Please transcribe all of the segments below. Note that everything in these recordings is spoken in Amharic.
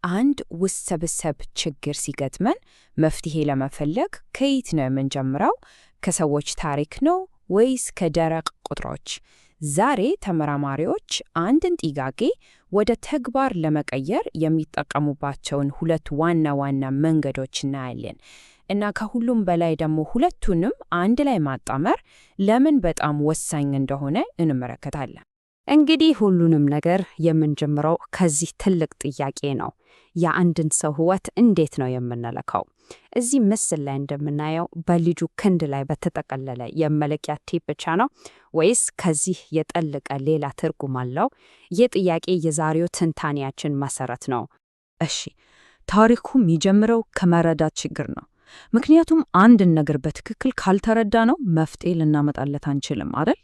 አንድ ውስብስብ ችግር ሲገጥመን መፍትሄ ለመፈለግ ከየት ነው የምንጀምረው? ከሰዎች ታሪክ ነው ወይስ ከደረቅ ቁጥሮች? ዛሬ ተመራማሪዎች አንድን ጥያቄ ወደ ተግባር ለመቀየር የሚጠቀሙባቸውን ሁለት ዋና ዋና መንገዶች እናያለን እና ከሁሉም በላይ ደግሞ ሁለቱንም አንድ ላይ ማጣመር ለምን በጣም ወሳኝ እንደሆነ እንመለከታለን። እንግዲህ ሁሉንም ነገር የምንጀምረው ከዚህ ትልቅ ጥያቄ ነው። የአንድን ሰው ሕይወት እንዴት ነው የምንለካው? እዚህ ምስል ላይ እንደምናየው በልጁ ክንድ ላይ በተጠቀለለ የመለኪያ ቴፕ ብቻ ነው ወይስ ከዚህ የጠለቀ ሌላ ትርጉም አለው? ይህ ጥያቄ የዛሬው ትንታኔያችን መሰረት ነው። እሺ፣ ታሪኩ የሚጀምረው ከመረዳት ችግር ነው። ምክንያቱም አንድን ነገር በትክክል ካልተረዳ ነው መፍትሄ ልናመጣለት አንችልም አይደል?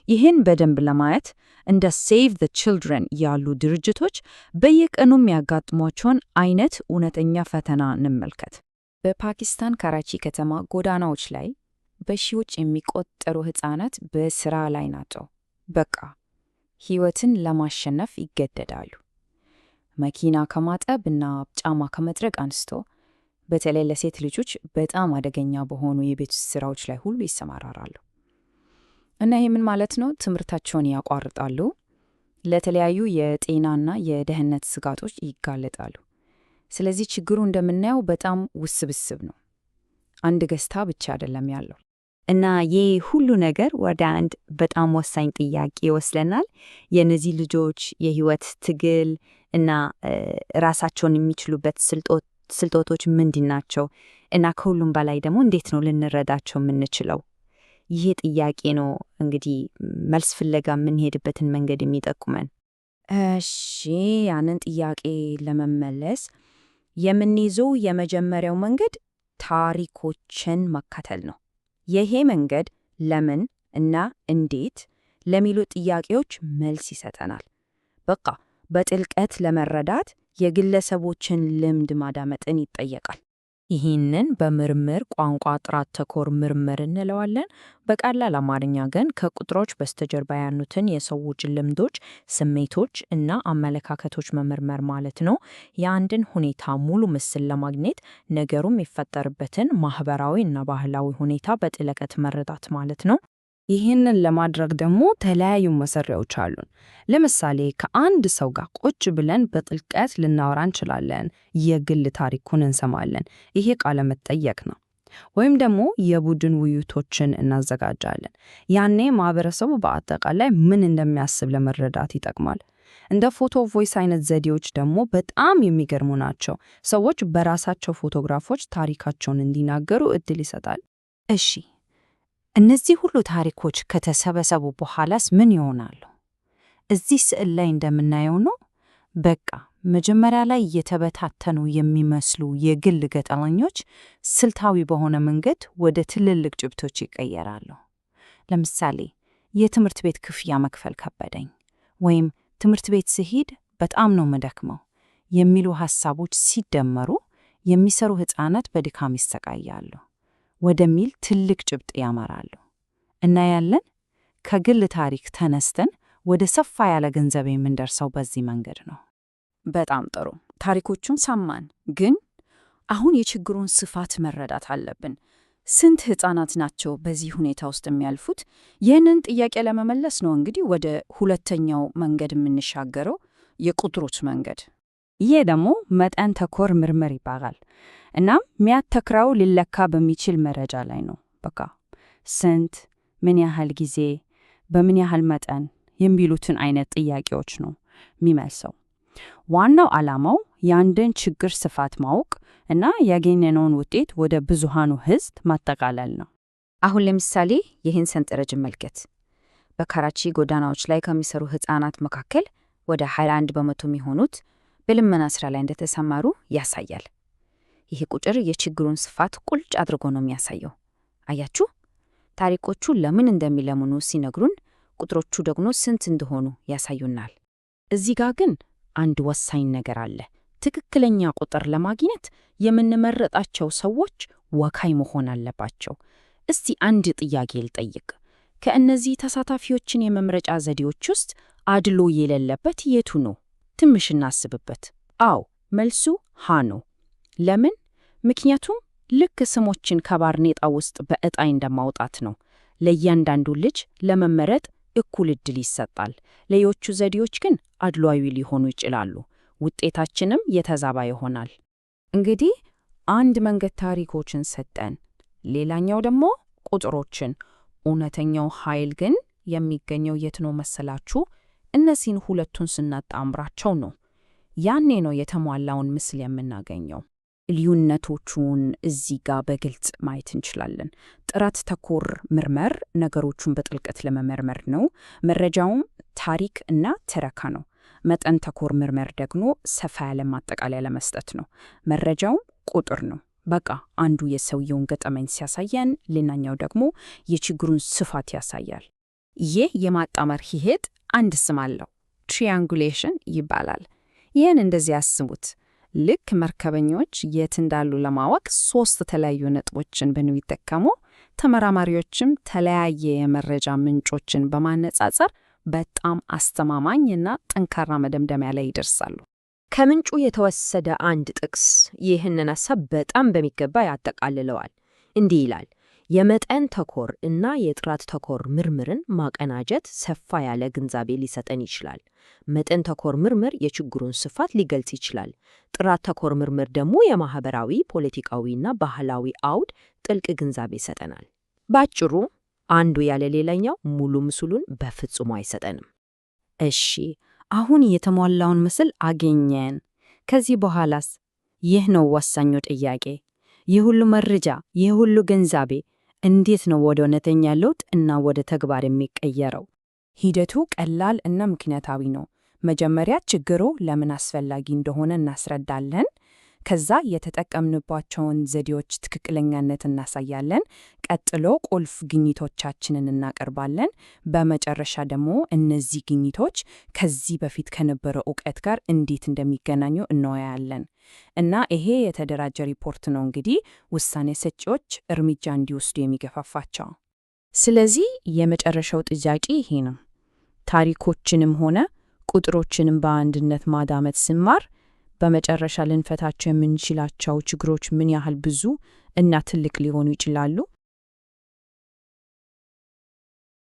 ይህን በደንብ ለማየት እንደ ሴቭ ዘ ቺልድረን ያሉ ድርጅቶች በየቀኑ የሚያጋጥሟቸውን አይነት እውነተኛ ፈተና እንመልከት። በፓኪስታን ካራቺ ከተማ ጎዳናዎች ላይ በሺዎች የሚቆጠሩ ሕፃናት በስራ ላይ ናቸው። በቃ ሕይወትን ለማሸነፍ ይገደዳሉ። መኪና ከማጠብ እና ጫማ ከመጥረግ አንስቶ በተለይ ለሴት ልጆች በጣም አደገኛ በሆኑ የቤት ስራዎች ላይ ሁሉ ይሰማራራሉ። እና ይህ ምን ማለት ነው? ትምህርታቸውን ያቋርጣሉ፣ ለተለያዩ የጤናና የደህንነት ስጋቶች ይጋለጣሉ። ስለዚህ ችግሩ እንደምናየው በጣም ውስብስብ ነው። አንድ ገጽታ ብቻ አይደለም ያለው። እና ይህ ሁሉ ነገር ወደ አንድ በጣም ወሳኝ ጥያቄ ይወስደናል። የእነዚህ ልጆች የህይወት ትግል እና ራሳቸውን የሚችሉበት ስልቶቶች ምንድን ናቸው? እና ከሁሉም በላይ ደግሞ እንዴት ነው ልንረዳቸው የምንችለው? ይሄ ጥያቄ ነው እንግዲህ መልስ ፍለጋ የምንሄድበትን መንገድ የሚጠቁመን። እሺ፣ ያንን ጥያቄ ለመመለስ የምንይዘው የመጀመሪያው መንገድ ታሪኮችን መከተል ነው። ይሄ መንገድ ለምን እና እንዴት ለሚሉ ጥያቄዎች መልስ ይሰጠናል። በቃ በጥልቀት ለመረዳት የግለሰቦችን ልምድ ማዳመጥን ይጠየቃል። ይህንን በምርምር ቋንቋ ጥራት ተኮር ምርምር እንለዋለን። በቀላል አማርኛ ግን ከቁጥሮች በስተጀርባ ያሉትን የሰዎች ልምዶች፣ ስሜቶች እና አመለካከቶች መመርመር ማለት ነው። የአንድን ሁኔታ ሙሉ ምስል ለማግኘት ነገሩ የሚፈጠርበትን ማህበራዊ እና ባህላዊ ሁኔታ በጥልቀት መረዳት ማለት ነው። ይህንን ለማድረግ ደግሞ ተለያዩ መሳሪያዎች አሉን። ለምሳሌ ከአንድ ሰው ጋር ቁጭ ብለን በጥልቀት ልናወራ እንችላለን። የግል ታሪኩን እንሰማለን። ይሄ ቃለ መጠየቅ ነው። ወይም ደግሞ የቡድን ውይይቶችን እናዘጋጃለን። ያኔ ማህበረሰቡ በአጠቃላይ ምን እንደሚያስብ ለመረዳት ይጠቅማል። እንደ ፎቶ ቮይስ አይነት ዘዴዎች ደግሞ በጣም የሚገርሙ ናቸው። ሰዎች በራሳቸው ፎቶግራፎች ታሪካቸውን እንዲናገሩ እድል ይሰጣል። እሺ፣ እነዚህ ሁሉ ታሪኮች ከተሰበሰቡ በኋላስ ምን ይሆናሉ? እዚህ ስዕል ላይ እንደምናየው ነው። በቃ መጀመሪያ ላይ የተበታተኑ የሚመስሉ የግል ገጠመኞች ስልታዊ በሆነ መንገድ ወደ ትልልቅ ጭብጦች ይቀየራሉ። ለምሳሌ የትምህርት ቤት ክፍያ መክፈል ከበደኝ፣ ወይም ትምህርት ቤት ስሄድ በጣም ነው መደክመው የሚሉ ሐሳቦች ሲደመሩ የሚሰሩ ሕፃናት በድካም ይሰቃያሉ ወደሚል ትልቅ ጭብጥ ያመራሉ። እና ያለን ከግል ታሪክ ተነስተን ወደ ሰፋ ያለ ገንዘብ የምንደርሰው በዚህ መንገድ ነው። በጣም ጥሩ። ታሪኮቹን ሰማን፣ ግን አሁን የችግሩን ስፋት መረዳት አለብን። ስንት ሕፃናት ናቸው በዚህ ሁኔታ ውስጥ የሚያልፉት? ይህንን ጥያቄ ለመመለስ ነው እንግዲህ ወደ ሁለተኛው መንገድ የምንሻገረው፣ የቁጥሮች መንገድ። ይሄ ደግሞ መጠን ተኮር ምርምር ይባላል። እናም የሚያተክረው ሊለካ በሚችል መረጃ ላይ ነው። በቃ ስንት፣ ምን ያህል ጊዜ፣ በምን ያህል መጠን የሚሉትን አይነት ጥያቄዎች ነው የሚመልሰው። ዋናው ዓላማው የአንድን ችግር ስፋት ማወቅ እና ያገኘነውን ውጤት ወደ ብዙሃኑ ሕዝብ ማጠቃለል ነው። አሁን ለምሳሌ ይህን ሰንጠረዥ መልከት። በካራቺ ጎዳናዎች ላይ ከሚሰሩ ሕፃናት መካከል ወደ 21 በመቶ የሚሆኑት በልመና ስራ ላይ እንደተሰማሩ ያሳያል። ይህ ቁጥር የችግሩን ስፋት ቁልጭ አድርጎ ነው የሚያሳየው። አያችሁ፣ ታሪኮቹ ለምን እንደሚለምኑ ሲነግሩን፣ ቁጥሮቹ ደግሞ ስንት እንደሆኑ ያሳዩናል። እዚህ ጋር ግን አንድ ወሳኝ ነገር አለ። ትክክለኛ ቁጥር ለማግኘት የምንመረጣቸው ሰዎች ወካይ መሆን አለባቸው። እስቲ አንድ ጥያቄ ልጠይቅ። ከእነዚህ ተሳታፊዎችን የመምረጫ ዘዴዎች ውስጥ አድሎ የሌለበት የቱ ነው? ትንሽ እናስብበት። አዎ፣ መልሱ ሀ ነው። ለምን? ምክንያቱም ልክ ስሞችን ከባርኔጣ ውስጥ በዕጣ እንደማውጣት ነው። ለእያንዳንዱ ልጅ ለመመረጥ እኩል ዕድል ይሰጣል። ሌሎቹ ዘዴዎች ግን አድሏዊ ሊሆኑ ይችላሉ። ውጤታችንም የተዛባ ይሆናል። እንግዲህ አንድ መንገድ ታሪኮችን ሰጠን፣ ሌላኛው ደግሞ ቁጥሮችን። እውነተኛው ኃይል ግን የሚገኘው የት ነው መሰላችሁ? እነዚህን ሁለቱን ስናጣምራቸው ነው። ያኔ ነው የተሟላውን ምስል የምናገኘው። ልዩነቶቹን እዚህ ጋር በግልጽ ማየት እንችላለን። ጥራት ተኮር ምርመር ነገሮቹን በጥልቀት ለመመርመር ነው። መረጃውም ታሪክ እና ትረካ ነው። መጠን ተኮር ምርመር ደግሞ ሰፋ ያለ ማጠቃለያ ለመስጠት ነው። መረጃውም ቁጥር ነው። በቃ አንዱ የሰውየውን ገጠመኝ ሲያሳየን፣ ሌላኛው ደግሞ የችግሩን ስፋት ያሳያል። ይህ የማጣመር ሂደት አንድ ስም አለው፣ ትሪያንጉሌሽን ይባላል። ይህን እንደዚህ ያስቡት። ልክ መርከበኞች የት እንዳሉ ለማወቅ 3 የተለያዩ ነጥቦችን በሚጠቀሙ፣ ተመራማሪዎችም ተለያየ የመረጃ ምንጮችን በማነጻጸር በጣም አስተማማኝና ጠንካራ መደምደሚያ ላይ ይደርሳሉ። ከምንጩ የተወሰደ አንድ ጥቅስ ይህንን ሐሳብ በጣም በሚገባ ያጠቃልለዋል። እንዲህ ይላል፣ የመጠን ተኮር እና የጥራት ተኮር ምርምርን ማቀናጀት ሰፋ ያለ ግንዛቤ ሊሰጠን ይችላል። መጠን ተኮር ምርምር የችግሩን ስፋት ሊገልጽ ይችላል። ጥራት ተኮር ምርምር ደግሞ የማህበራዊ፣ ፖለቲካዊና ባህላዊ አውድ ጥልቅ ግንዛቤ ይሰጠናል። ባጭሩ አንዱ ያለ ሌላኛው ሙሉ ምስሉን በፍጹም አይሰጠንም። እሺ፣ አሁን የተሟላውን ምስል አገኘን። ከዚህ በኋላስ? ይህ ነው ወሳኙ ጥያቄ። ይህ ሁሉ መረጃ፣ ይህ ሁሉ ግንዛቤ እንዴት ነው ወደ እውነተኛ ለውጥ እና ወደ ተግባር የሚቀየረው? ሂደቱ ቀላል እና ምክንያታዊ ነው። መጀመሪያ ችግሩ ለምን አስፈላጊ እንደሆነ እናስረዳለን። ከዛ የተጠቀምንባቸውን ዘዴዎች ትክክለኛነት እናሳያለን። ቀጥሎ ቁልፍ ግኝቶቻችንን እናቀርባለን። በመጨረሻ ደግሞ እነዚህ ግኝቶች ከዚህ በፊት ከነበረው ዕውቀት ጋር እንዴት እንደሚገናኙ እንወያያለን። እና ይሄ የተደራጀ ሪፖርት ነው እንግዲህ ውሳኔ ሰጪዎች እርምጃ እንዲወስዱ የሚገፋፋቸው። ስለዚህ የመጨረሻው ጥያቄ ይሄ ነው። ታሪኮችንም ሆነ ቁጥሮችንም በአንድነት ማዳመጥ ስንማር በመጨረሻ ልንፈታቸው የምንችላቸው ችግሮች ምን ያህል ብዙ እና ትልቅ ሊሆኑ ይችላሉ?